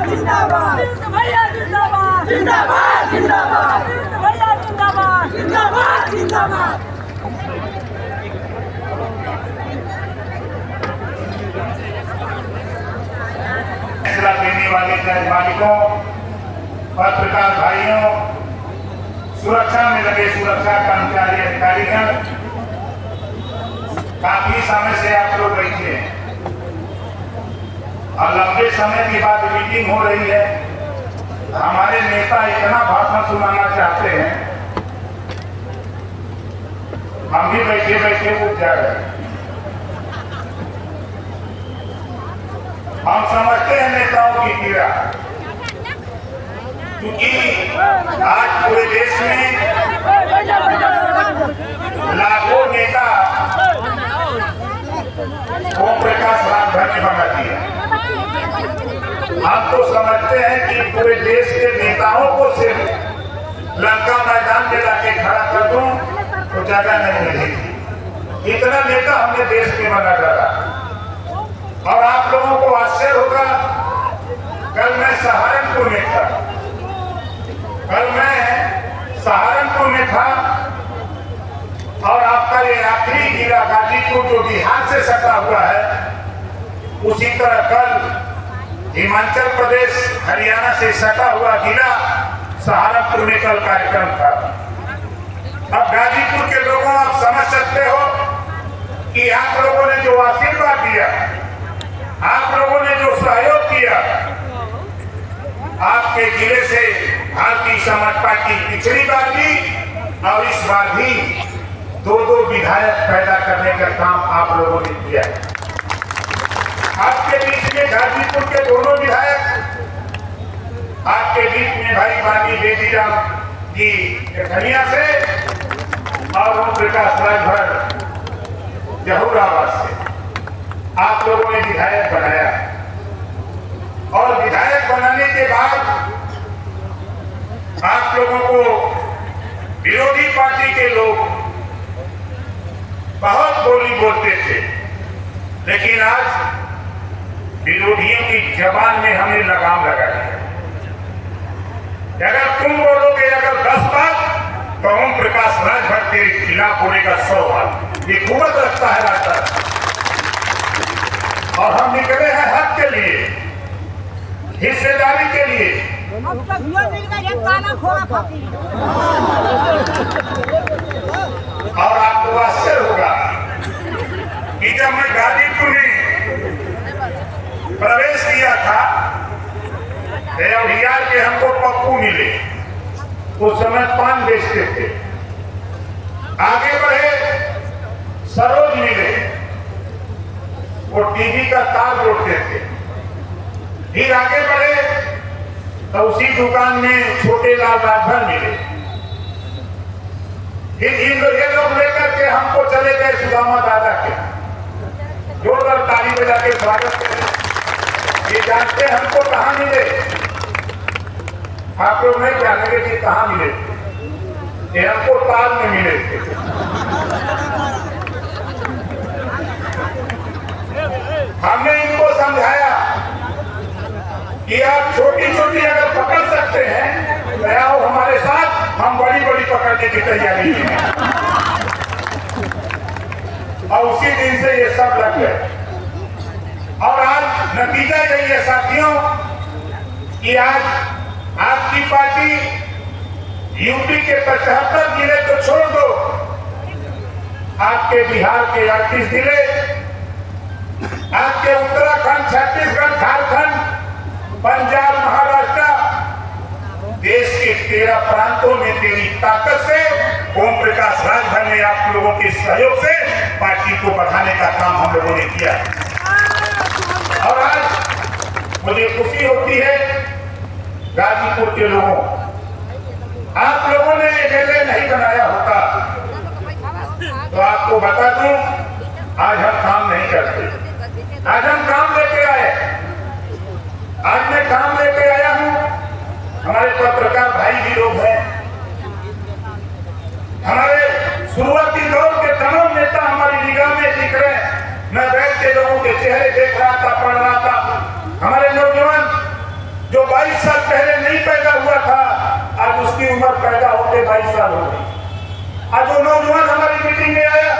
जिंदाबाद भैया जिंदाबाद जिंदाबाद जिंदाबाद भैया जिंदाबाद जिंदाबाद जिंदाबाद फैसला देने वाले जज मालिकों, पत्रकार भाइयों, सुरक्षा में लगे सुरक्षा कर्मचारी अधिकारीगण, काफी समय से आप लोग बैठे हैं और लंबे समय के बाद मीटिंग हो रही है। हमारे नेता इतना भाषण सुनाना चाहते हैं, हम भी बैठे बैठे उठ जा रहे हैं। हम समझते हैं नेताओं की पीड़ा, क्योंकि आज पूरे देश में लाखों नेता ओम प्रकाश राजभर ने बना दिया। हम तो समझते हैं कि पूरे देश के नेताओं को सिर्फ लंका मैदान में लाके खड़ा कर दूं तो जगह नहीं मिलेगी। इतना नेता हमने देश में बना डाला। और आप लोगों को आश्चर्य होगा, कल मैं सहारनपुर में था, और आपका ये आखिरी जिला गाजीपुर जो बिहार से सटा हुआ है, उसी तरह कल हिमाचल प्रदेश हरियाणा से सटा हुआ जिला सहारनपुर में कल कार्यक्रम था। अब गाजीपुर के लोगों, आप समझ सकते हो कि आप लोगों ने जो आशीर्वाद दिया, आप लोगों ने जो सहयोग किया, आपके जिले से भारतीय समाज पार्टी पिछली बार भी और इस बार भी दो विधायक पैदा करने का काम आप लोगों ने किया। आपके बीच में गाजीपुर के दोनों विधायक, आपके बीच में भाई बानी बेटीराम जी खनिया से और ओम प्रकाश राजभर जहूराबाद से आप लोगों ने विधायक बनाया। और विधायक बनाने के बाद आप लोगों को विरोधी पार्टी के लोग बहुत बोली बोलते थे, लेकिन आज विरोधियों की जबान में हमें लगाम लगा दिया। अगर तुम बोलोगे अगर 10 बार, तो ओम प्रकाश राजभर के खिलाफ बोलेगा 100 बार। ये कुवत रखता है राजभर। और हम निकले हैं हक के लिए, हिस्सेदारी के लिए। और आपको आश्चर्य होगा कि जब मैं गाजीपुर में प्रवेश किया था, देवरियार के हमको पप्पू मिले, उस समय पान बेचते थे। आगे बढ़े सरोज मिले, वो टीवी का तार जोड़ते थे। फिर आगे बढ़े तो उसी दुकान में छोटे लाल राजभर मिले। फिर ये लोग लेकर के हमको चले गए सुदामा दादा के, जोरदार ताली बजा के स्वागत करें। ये जानते हमको कहाँ मिले? आप लोग नहीं जानेंगे कि कहाँ मिले थे। ये हमको ताल में मिले थे। हमने इनको समझाया कि आप छोटी छोटी अगर पकड़ सकते हैं तो आओ हमारे साथ, हम बड़ी बड़ी पकड़ने की तैयारी हैं। और उसी दिन से ये सब लग गए। और आज नतीजा यही है साथियों कि आज आपकी पार्टी यूपी के 75 जिले तो छोड़ दो, आपके बिहार के 38 जिले, आपके उत्तराखंड, छत्तीसगढ़, झारखंड, पंजाब, महाराष्ट्र, देश के 13 प्रांतों में तेरी ताकत से ओम प्रकाश राजभर ने आप लोगों के सहयोग से पार्टी को बढ़ाने का काम हम लोगों ने किया। और आज मुझे खुशी होती है गाजीपुर के लोगों, आप लोगों ने एमएलए नहीं बनाया होता तो आपको बता दूं आज हम काम नहीं करते। आज हम काम लेके आए। आज मैं काम लेके आया हूं। हमारे पत्रकार भाई भी लोग हैं, हमारे शुरुआती दौर के तमाम नेता हमारी निगाह में दिख रहे हैं। मैं बैठ के लोगों के चेहरे देख रहा था, पढ़ रहा था। हमारे नौजवान जो नौजवान हमारी मीटिंग में आया।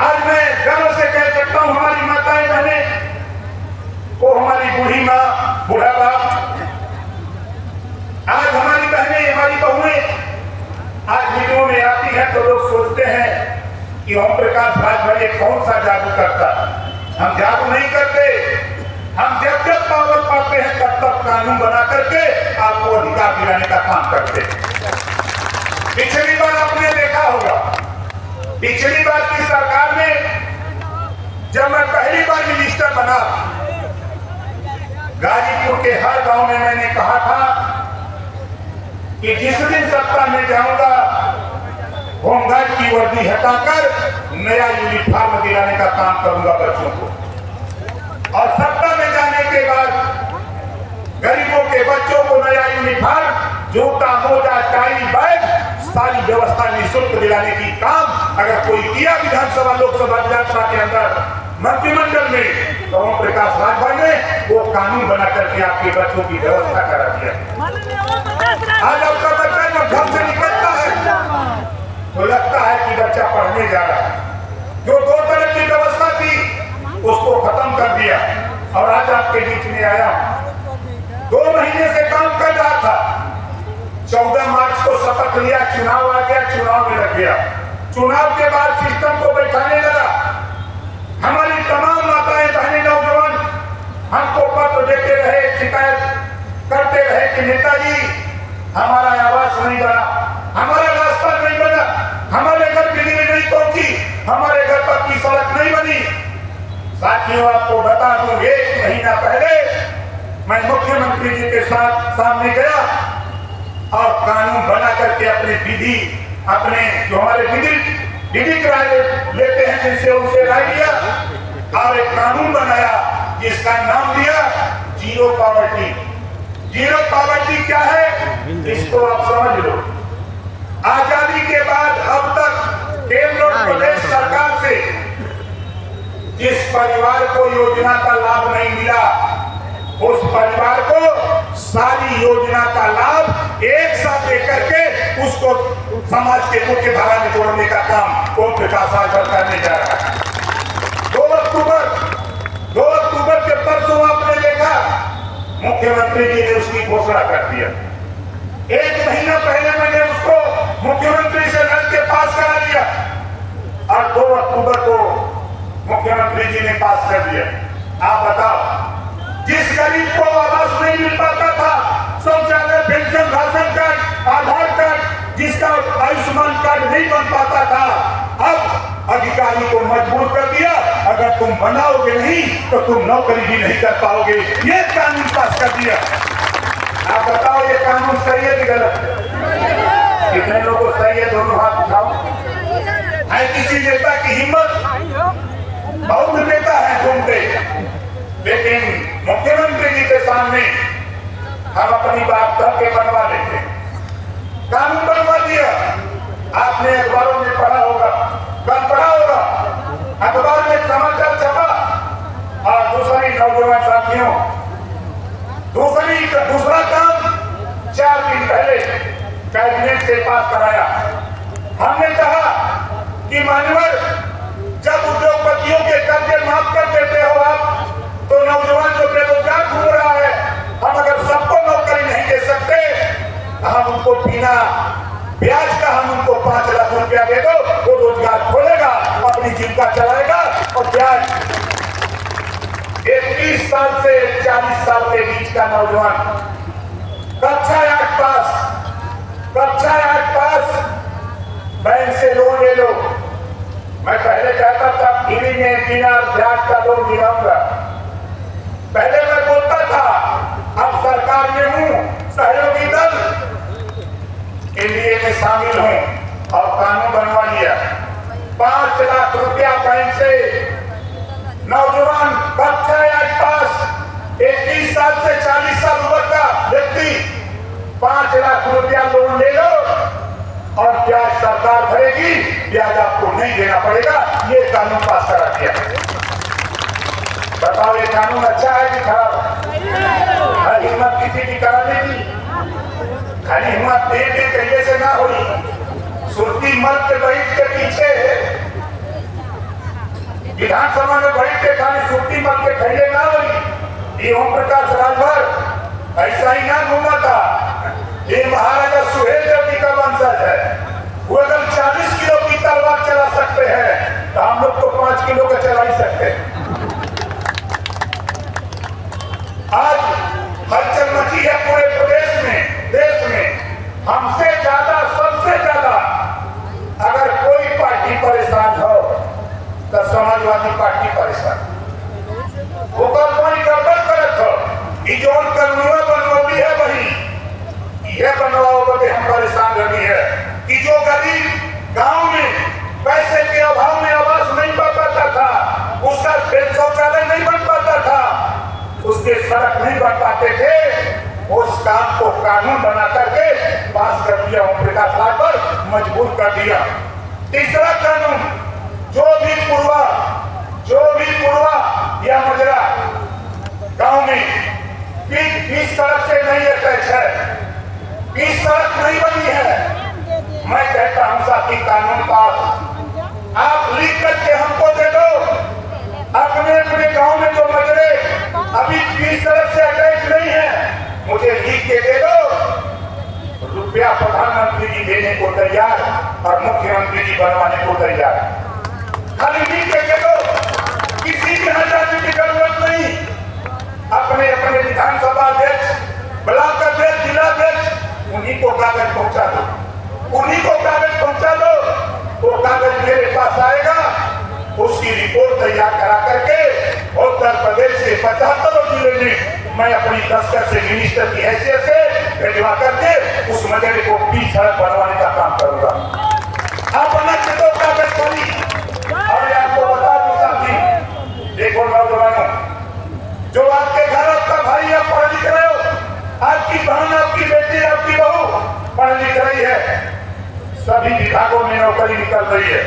आज मैं गर्व से कह सकता हूं हमारी माताएं बहनें, वो हमारी बूढ़ी माँ बूढ़ा बाप, आज हमारी बहनें हमारी बहुएं आज मीटिंगों में आती हैं तो लोग सोचते हैं कि ओम प्रकाश राजभर कौन सा जादू करता। हम जादू नहीं करते, हम जब जब पावर पाते हैं तब तक कानून बना करके आपको अधिकार दिलाने का काम करते हैं। पिछली बार आपने देखा होगा, पिछली बार की सरकार में जब मैं पहली बार मिनिस्टर बना, गाजीपुर के हर गांव में मैंने कहा था कि जिस दिन सत्ता में जाऊंगा होमगार्ड की वर्दी हटाकर नया यूनिफॉर्म दिलाने का काम करूंगा बच्चों को। और सत्ता में जाने के बाद गरीबों के बच्चों को नया यूनिफॉर्म, जूता, मोजा, टाई, बैग, सारी व्यवस्था निःशुल्क दिलाने की काम अगर कोई किया विधानसभा लोकसभा विधानसभा के अंदर मंत्रिमंडल में, तो ओम प्रकाश राजभर ने वो कानून बना करके आपके बच्चों की व्यवस्था करा दिया। आज आपका बच्चा जब घर से निकलता है तो लगता है कि बच्चा पढ़ने जा रहा है। जो 2 तरह की व्यवस्था थी उसको खत्म कर दिया और आज आपके बीच में आया। 2 महीने से काम कर रहा था, 14 मार्च को शपथ लिया, चुनाव आ गया, चुनाव में लग गया। चुनाव के बाद सिस्टम को बैठाने लगा। हमारी तमाम माताएं बहनें नौजवान हमको पत्र देते रहे, शिकायत करते रहे कि नेताजी हमारा आवास नहीं बना, हमारा रास्ता नहीं बना, हमारे घर बिजली नहीं पहुंची, हमारे घर पक्की सड़क नहीं बनी। साथियों आपको बता दूं, 1 महीना पहले मैं मुख्यमंत्री जी के साथ सामने गया और कानून बना करके अपने जो हमारे विधिक राय लेते हैं जिनसे उनसे राय लिया और एक कानून बनाया जिसका नाम दिया जीरो पॉवर्टी। जीरो पॉवर्टी क्या है इसको आप समझ लो। आजादी के बाद अब तक केंद्र और प्रदेश सरकार से जिस परिवार को योजना का लाभ नहीं मिला, उस परिवार को सारी योजना का लाभ एक साथ लेकर के उसको समाज के मुख्य धारा में जोड़ने का काम ओम प्रकाश राजभर करने जा रहा है। 2 अक्टूबर के परसों आपने देखा मुख्यमंत्री जी ने उसकी घोषणा कर दिया। 1 महीना पहले मैंने उसको मुख्यमंत्री से लड़ के पास करा दिया और 2 अक्टूबर को मुख्यमंत्री जी ने पास कर दिया। आप बताओ, जिस गरीब को आवास नहीं मिल पाता था, शौचालय, पेंशन, राशन कार्ड, आधार कार्ड, जिसका आयुष्मान कार्ड नहीं बन पाता था, अब अधिकारी को मजबूर कर दिया, अगर तुम बनाओगे नहीं तो तुम नौकरी भी नहीं कर पाओगे। ये कानून पास कर दिया। आप बताओ ये कानून सही है कि गलत है? कितने लोगों को सही है? दोनों हाथ उठाओ। है किसी नेता की हिम्मत? बहुत नेता है घूमते, लेकिन मुख्यमंत्री जी के सामने हम अपनी बात करके बनवा लेते। कानून बनवा दिया। आपने अखबारों में पढ़ा होगा, कल पढ़ा होगा, अखबार में समाचार छपा। और दूसरी नौजवान साथियों, दूसरा काम 4 दिन पहले कैबिनेट से पास कराया। हमने कहा कि मान्यवर, जब उद्योगपतियों के कर्जे माफ कर देते हो आप, तो नौजवान जो बेरोजगार घूम रहा है, हम अगर सबको नौकरी नहीं दे सकते, हम उनको बिना ब्याज का हम उनको 5 लाख रुपया दे दो, वो रोजगार खोलेगा, अपनी जीविका चलाएगा। और ब्याज 21 साल से 40 साल के बीच का नौजवान कक्षा 8 पास बैंक से लोन ले लो। मैं पहले कहता था फ्री में बिना ब्याज का लोन दिलाऊंगा, पहले मैं बोलता था, अब सरकार में हूं, सहयोगी दल एनडीए में शामिल हूं और कानून बनवा लिया। 5 लाख रुपया बैंक से नौजवान कक्षा 8 पास 21 साल से 40 साल उम्र का व्यक्ति 5 लाख रुपया लोन ले लो और ब्याज सरकार भरेगी, ब्याज आपको नहीं देना पड़ेगा। ये कानून पास करा दिया। बताओ ये कानून अच्छा है कि खराब है? हिम्मत किसी की कराने की, खाली हिम्मत दे कहिए से ना होगी। सुरती मल के बैठ के पीछे विधानसभा में बैठ के खाली सुरती मल के खैले ना बनी। ये ओम प्रकाश राजभर ऐसा ही ना घूमा था। ये महाराजा सुहेलदेव जी का वंशज है। वो अगर 40 किलो की तलवार चला सकते हैं तो हम लोग तो 5 किलो का चला ही सकते हैं। आज हलचल मची है पूरे प्रदेश में, देश में। हमसे ज्यादा, सबसे ज्यादा अगर कोई पार्टी परेशान हो तो समाजवादी पार्टी परेशान। वो कोई गड़बड़ करत हो, जोन कानून बनवली है वही यह बनवाओ बदे हम परेशान रही है कि जो गरीब गांव में पैसे के अभाव में आवास नहीं बन पाता था, उसका शौचालय नहीं बन पाता था, उसके सड़क नहीं बन पाते थे, उस काम को कानून बना करके पास कर दिया। ओम प्रकाश राजभर मजबूर कर दिया। तीसरा कानून, जो भी पुरवा या मजरा गांव में बीच सड़क से नहीं अटैच है, बीच सड़क नहीं बनी है, मैं कहता हूं साथी कानून पास आप लिख करके हमको दे दो। अपने अपने गांव में जो मजरे अभी बीच सड़क से अटैच नहीं है, मुझे लिख के दे दो। रुपया प्रधानमंत्री जी देने को तैयार और मुख्यमंत्री जी बनवाने को तैयार। खाली लिख के दे दो, किसी के यहाँ जाने की जरूरत नहीं। अपने अपने विधानसभा अध्यक्ष, ब्लॉक अध्यक्ष, जिला अध्यक्ष, उन्हीं को कागज पहुंचा दो, उन्हीं को कागज पहुंचा दो। वो कागज मेरे पास आएगा, उसकी रिपोर्ट तैयार करा करके उत्तर प्रदेश से 75 जिले में मैं अपनी दफ्तर से मिनिस्टर की हैसियत से भिजवा करके उस मजरे को बीच सड़क बनवाने का काम करूंगा। आप अलग से दो कागज पड़ी। और आपको बता दूं साथी, देखो नौजवानों, जो आपके घर आपका भाई आप पढ़ लिख रहे हो, आपकी बहन, आपकी बेटी, आपकी बहू पढ़ लिख रही है, सभी विभागों में नौकरी निकल रही है।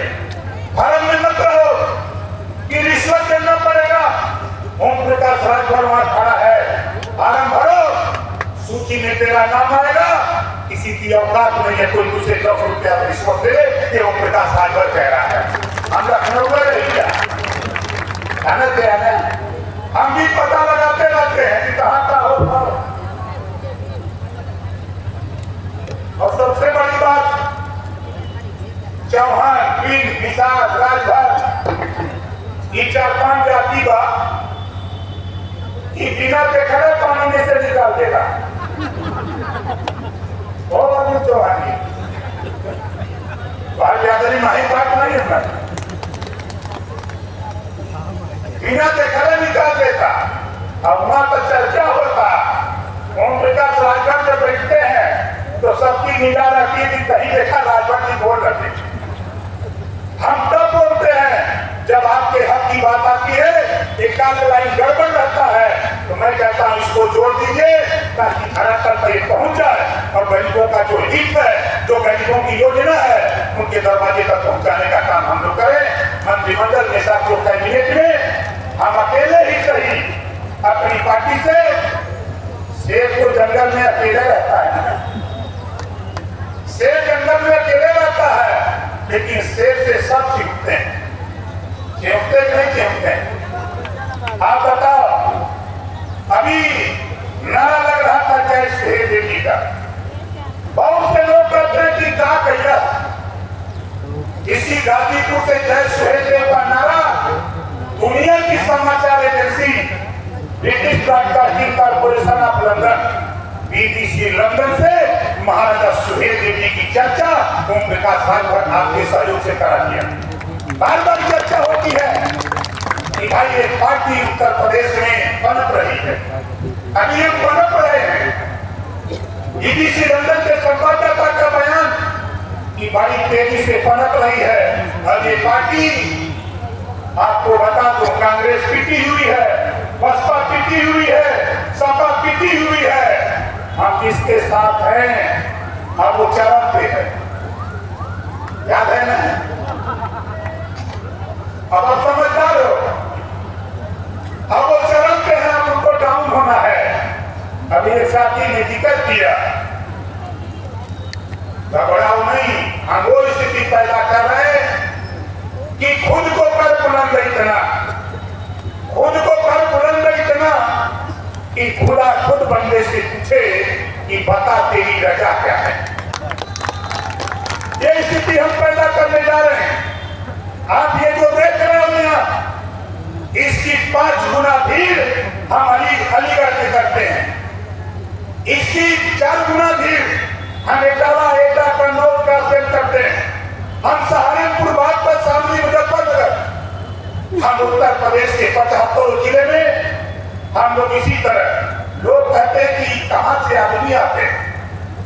भरम में मत रहो कि रिश्वत देना पड़ेगा। ओम प्रकाश राजभर वहां खड़ा है, फार्म भरो, सूची में तेरा नाम आएगा। किसी की औकात नहीं है कोई दूसरे 10 रुपया रिश्वत दे, ये ओम प्रकाश राजभर कह रहा है। हम लखनऊ में रहिए, हम भी पता लगाते रहते हैं कि कहाँ का हो। और सबसे बड़ी बात, चौहान, भील, विशाल, राजभर, ये 4-5 जाति बा, ये बिना देखने पानी में से निकाल देगा। और चौहान बाहर ज्यादा माही बात नहीं है, बिना देखने निकाल देता। अब वहां तो चर्चा होता, ओम प्रकाश राजभर जब बैठते हैं तो सबकी निगाह रहती है कि कहीं देखा राजभर जी बोल रहे। हम तब बोलते हैं जब आपके हक की बात आती है, एक आध लाइन गड़बड़ रहता है, तो मैं कहता हूं इसको जोड़ दीजिए ताकि धरातल पर ये पहुंच जाए और गरीबों का जो हित है, जो गरीबों की योजना है, उनके दरवाजे तक पहुंचाने का काम हम लोग करें। मंत्रिमंडल के साथ लोग कैबिनेट में हम अकेले ही सही अपनी पार्टी से, शेर को जंगल में अकेले रहता है, शेर जंगल में अकेले रहता है, लेकिन शेर से सब चिपकते हैं, चिपकते नहीं चिपकते। आप बताओ, अभी नारा लग रहा था जय सुहेलदेव जी का, बहुत से लोग कहते हैं कि कहा कहिया इसी गाजीपुर से जय सुहेलदेव का नारा दुनिया की समाचार agency British broadcasting corporation of London, BBC London से महाराजा सुहेलदेव जी की चर्चा ओम प्रकाश राजभर आपके सहयोग से करा दिया। बार बार चर्चा होती है कि भाई ये पार्टी उत्तर प्रदेश में पनप रही है, अभी ये पनप रहे हैं। BBC लंदन के संवाददाता का बयान कि बड़ी तेजी से पनप रही है। अब ये पार्टी, आपको बता दो, कांग्रेस पिटी हुई है, बसपा पिटी हुई है, सपा पिटी हुई है, हम किसके साथ हैं? अब वो चरण पे है, याद है ना? अब आप समझदार हो, अब वो चरण पे है, अब उनको डाउन होना है। अभी एक साथी ने जिक्र किया, घबराओ नहीं, हम वो पैदा कर रहे हैं कि खुद को कर बुलंद इतना, खुद को कर बुलंद इतना कि खुदा खुद बंदे से पूछे कि बता तेरी रजा क्या है। ये स्थिति हम पैदा करने जा रहे हैं। आप ये जो देख रहे हो यहाँ, इसकी 5 गुना भीड़ हम अलीगढ़ में करते हैं, इसकी 4 गुना भीड़ हम एटा कन्नौज का करते हैं, हम सहारनपुर बागपत शामली मुजफ्फरनगर, हम उत्तर प्रदेश के 75 जिले में हम लोग इसी तरह। लोग कहते हैं कि कहां से आदमी आते हैं।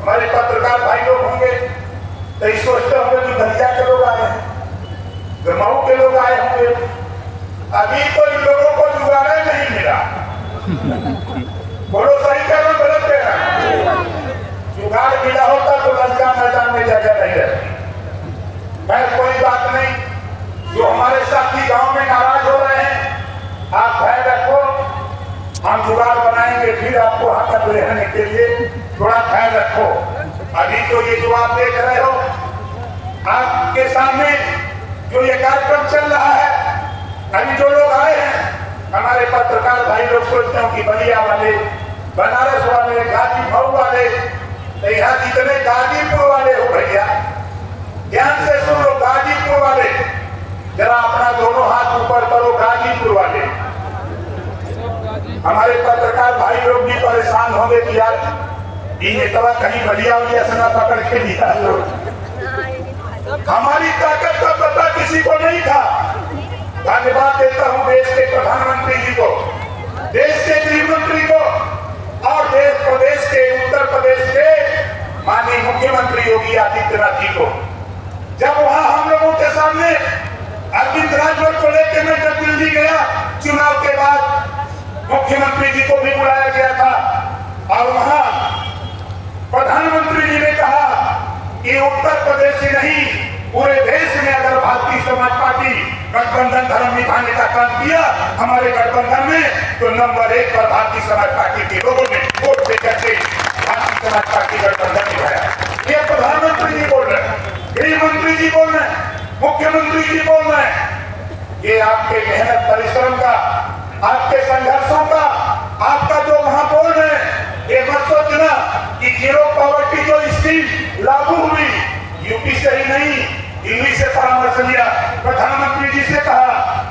हमारे पत्रकार भाई लोग होंगे तो इस सोचते होंगे कि बलिया के लोग आए हैं, गरमाऊ के लोग आए होंगे। अभी तो इन लोगों को जुगाड़ नहीं मिला। बोलो सही कर रहा, गलत कह रहा? जुगाड़ मिला होता तो लंका मैदान में जगह नहीं रहती। खैर कोई बात नहीं, जो हमारे साथी गांव में नाराज हो रहे हैं, आप भय रखो, हम जुगाड़ बनाएंगे फिर आपको वहां तक ले आने के लिए। थोड़ा ख्याल रखो। अभी तो ये जो आप देख रहे हो, आपके सामने जो ये कार्यक्रम चल रहा है, अभी जो लोग आए हैं, हमारे पत्रकार भाई लोग सोचते हो कि बलिया वाले, बनारस वाले, गाजीपुर वाले, तो यहाँ जितने गाजीपुर वाले हो भैया, ध्यान से सुन लो। गाजीपुर वाले जरा अपना दोनों हाथ ऊपर करो। गाजीपुर वाले, हमारे पत्रकार भाई लोग भी परेशान होंगे कि यार इन नेता कहीं बलिया वलिया से ना पकड़ के दिया। हमारी ताकत का पता किसी को नहीं था। धन्यवाद देता हूं देश के प्रधानमंत्री जी को, देश के गृह मंत्री को और देश प्रदेश के, उत्तर प्रदेश के माननीय मुख्यमंत्री योगी आदित्यनाथ जी को। जब वहां हम लोगों के सामने अरविंद राजभर को लेकर मैं जब दिल्ली गया, चुनाव के बाद मुख्यमंत्री जी को भी बुलाया गया था और वहां प्रधानमंत्री जी ने कहा कि उत्तर प्रदेश ही नहीं पूरे देश में अगर भारतीय समाज पार्टी गठबंधन धर्म निभाने का काम किया हमारे गठबंधन में, तो नंबर 1 पर भारतीय समाज पार्टी के लोगों ने वोट देकर के भारतीय समाज पार्टी गठबंधन निभाया। ये प्रधानमंत्री जी बोल रहे हैं, गृह मंत्री जी बोल रहे हैं, मुख्यमंत्री जी बोल रहे हैं। ये आपके मेहनत परिश्रम का, आपके संघर्षों का, आपका जो वहां बोल रहे हैं, ये मत सोचना कि जीरो पॉवर्टी जो स्कीम लागू हुई यूपी से ही नहीं, दिल्ली से परामर्श लिया, प्रधानमंत्री जी से कहा,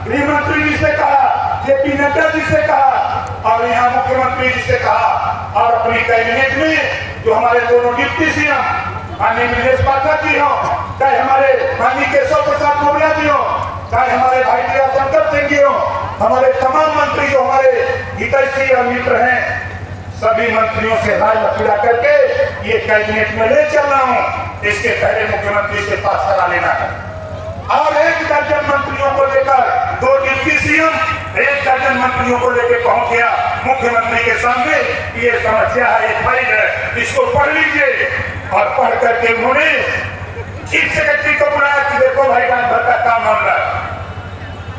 गृह मंत्री जी से कहा, जेपी नड्डा जी से कहा और यहाँ मुख्यमंत्री जी से कहा और अपनी कैबिनेट में जो हमारे दोनों डिप्टी सीएम माननीय नीलेश पाठक जी हो, चाहे हमारे माननीय केशव प्रसाद मौर्य जी हो, चाहे हमारे भाई शंकर सिंह जी हो, हमारे तमाम मंत्री जो हमारे हितैषी और मित्र हैं, सभी मंत्रियों से राय मशविरा करके ये कैबिनेट में ले चल रहा हूँ। इसके पहले मुख्यमंत्री से पास करा लेना है और 1 दर्जन मंत्रियों को लेकर 2 डिप्टी सीएम 1 दर्जन मंत्रियों को लेकर पहुंच गया मुख्यमंत्री के सामने। ये समस्या है, एक फाइल है, इसको पढ़ लीजिए। और पढ़ करके उन्होंने चीफ सेक्रेटरी को बुलाया कि देखो भाई रात भर का काम मामला है।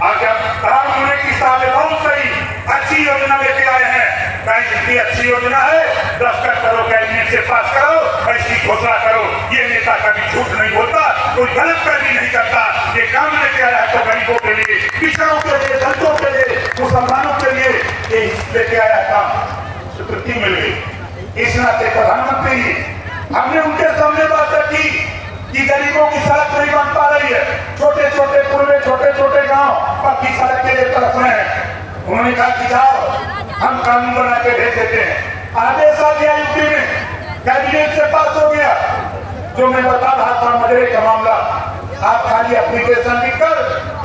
और जब काम होने की साथ बहुत सही अच्छी योजना लेके आए हैं, कहीं जितनी अच्छी योजना है दस्तखत करो, कैबिनेट से पास करो, ऐसी घोषणा करो। ये नेता कभी झूठ नहीं बोलता, कोई गलत कर्मी नहीं करता। ये काम लेके आया है तो गरीबों के लिए, किसानों के लिए, दलितों के लिए, मुसलमानों के लिए ये लेके आया काम, स्वीकृति मिल गई। इस नाते प्रधानमंत्री हमने उनके सामने बात रखी कि गरीबों की सड़क नहीं बन पा रही है, छोटे छोटे पूर्वे, छोटे छोटे गांव पक्की सड़क के लिए तरफ में है। उन्होंने कहा कि जाओ हम कानून बना के भेज देते हैं। आदेश आ गया यूपी में, कैबिनेट से पास हो गया। जो मैं बता रहा था मजरे का मामला, आप खाली एप्लीकेशन लिखकर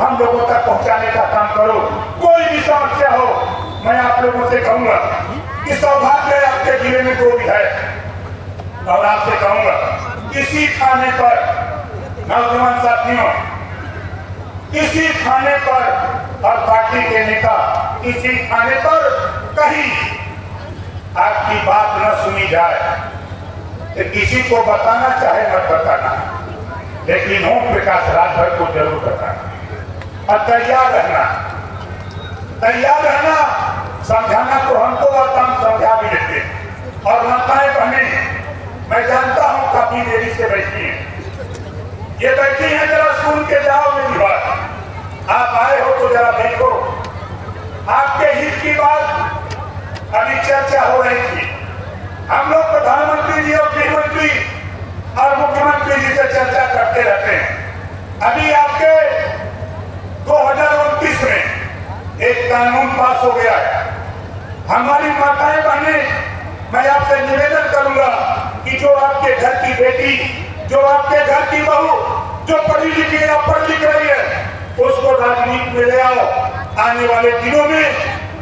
हम लोगों तक पहुंचाने का काम करो। कोई भी समस्या हो, मैं आप लोगों से कहूंगा कि सौभाग्य आपके जिले में जो भी है, और आपसे कहूंगा किसी थाने पर, नौजवान साथियों, किसी थाने पर और पार्टी के नेता किसी थाने पर कहीं आपकी बात न सुनी जाए तो किसी को बताना चाहे मत बताना, लेकिन ओम प्रकाश राजभर को जरूर बताना और तैयार रहना। तैयार रहना, समझाना तो हमको आता, हम समझा भी लेते। और माताएं बहनें, मैं जानता हूं काफी देरी से बैठी हैं, ये बैठी हैं, जरा सुन के जाओ मेरी बात। आप आए हो तो जरा देखो। आपके हित की बात अभी चर्चा हो रही थी। हम लोग प्रधानमंत्री जी और गृह मंत्री और मुख्यमंत्री जी से चर्चा करते रहते हैं। अभी आपके 2029 में एक कानून पास हो गया है। हमारी माताएं बहनें, मैं आपसे निवेदन करूंगा कि जो आपके घर की बेटी, जो आपके घर की बहू, जो पढ़ी लिखी या पढ़ लिख रही है, उसको राजनीति में ले आओ। आने वाले दिनों में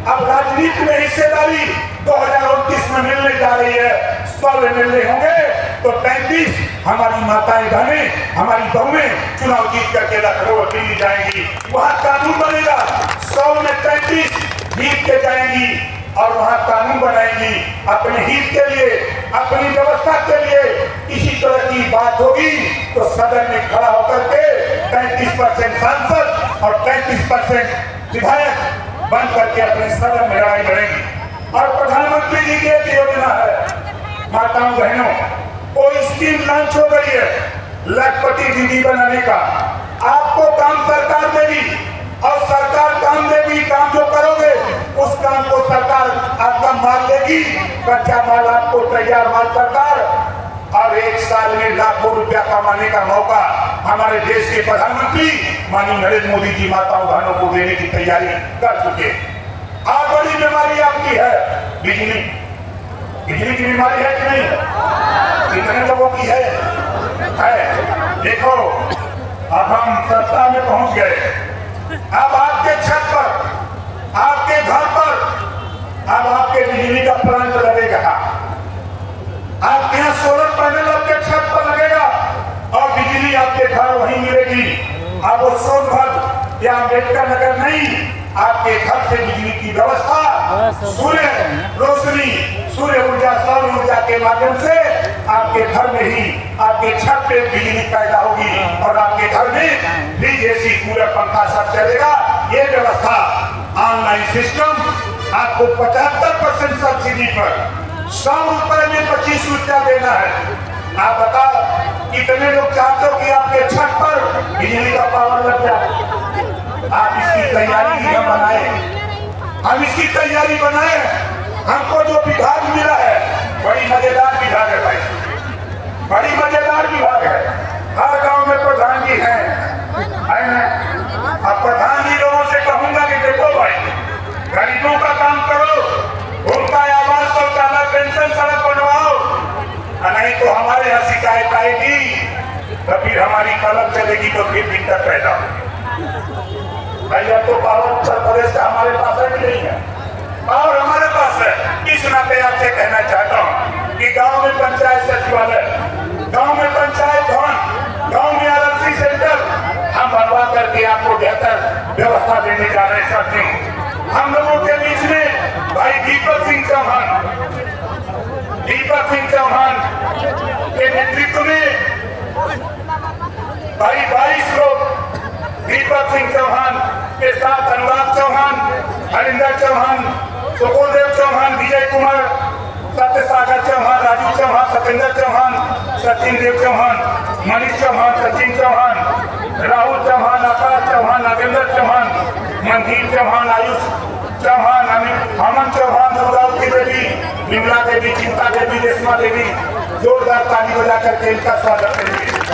अब राजनीति में हिस्सेदारी 2029 में मिलने जा रही है। 100 मिलने होंगे तो 35 हमारी माताएं बहनें, हमारी बहुएं चुनाव जीत करके लखनऊ और दिल्ली जाएंगी। वहां कानून बनेगा। 100 में 35 जीत के जाएंगी और वहां कानून बनाएंगी अपने हित के लिए, अपनी व्यवस्था के लिए। इसी तरह की बात होगी तो सदन में खड़ा होकर के 35% सांसद और 35% विधायक बन करके अपने सदन में लड़ाई लड़ेंगी। और प्रधानमंत्री जी की एक योजना है, माताओं बहनों, वो स्कीम लॉन्च हो गई है लखपति दीदी बनाने का। आपको काम सरकार देगी और सरकार काम देगी। काम जो करोगे उस काम को सरकार आपका माल देगी, कच्चा माल आपको, तैयार माल सरकार। और 1 साल में लाखों रुपया कमाने का मौका हमारे देश के प्रधानमंत्री माननीय नरेंद्र मोदी जी माताओं बहनों को देने की तैयारी कर चुके। और बड़ी बीमारी आपकी है बिजली। बिजली की बीमारी है कि नहीं? कितने लोगों की है? देखो, अब हम सत्ता में पहुंच गए। अब आपके छत पर, आपके घर पर अब आपके बिजली का प्लांट लगेगा। आपके यहाँ सोलर पैनल आपके छत पर लगेगा और बिजली आपके घर वहीं मिलेगी। अब वो सोनभद्र या अम्बेडकर नगर नहीं, आपके घर से बिजली की व्यवस्था सूर्य रोशनी, सूर्य ऊर्जा, सौर ऊर्जा के माध्यम से आपके घर में ही, आपके छत पे बिजली पैदा होगी और आपके घर में फ्रिज, एसी, कूलर, पंखा सब चलेगा। ये व्यवस्था ऑनलाइन सिस्टम आपको 75% सब्सिडी पर 100 रुपए में 25 रुपया देना है। आप बताओ कितने लोग चाहते हो कि आपके छत पर बिजली का पावर लग जाए? आप इसकी तैयारी भी हम बनाए, हम इसकी तैयारी बनाए। हमको जो विभाग मिला है बड़ी मजेदार विभाग है भाई, बड़ी मजेदार विभाग है। हर गांव में प्रधान जी है ना? अब प्रधान जी लोगों से कहूंगा कि देखो भाई, गरीबों का काम करो, उनका आवास, शौचालय, पेंशन, सड़क बनवाओ। नहीं तो हमारे यहाँ शिकायत आएगी तो फिर हमारी कलम चलेगी तो फिर दिक्कत पैदा होगी। भैया तो पावर उत्तर प्रदेश का हमारे पास है कि नहीं है? और हमारे पास है। इस नाते आपसे कहना चाहता हूँ कि गांव में पंचायत सचिवालय, गांव में पंचायत भवन, गांव में आरक्षी सेंटर हम बनवा करके आपको बेहतर व्यवस्था देने जा रहे हैं। साथियों, हम लोगों के बीच में भाई दीपक सिंह चौहान के नेतृत्व में भाई 22 लोग, दीपक सिंह चौहान के साथ अनुराग चौहान, हरिंदर चौहान, सुखदेव चौहान, विजय कुमार, सत्यसागर चौहान, राजू चौहान, सत्येंद्र चौहान, सचिन देव चौहान, मनीष चौहान, सचिन चौहान, राहुल चौहान, आकाश चौहान, नागेंद्र चौहान, मनदीप चौहान, आयुष चौहान, अमन चौहान, दुर्गावती देवी, विमला देवी, चिंता देवी, रेशमा देवी, जोरदार ताली बजा करके इनका स्वागत करेंगे।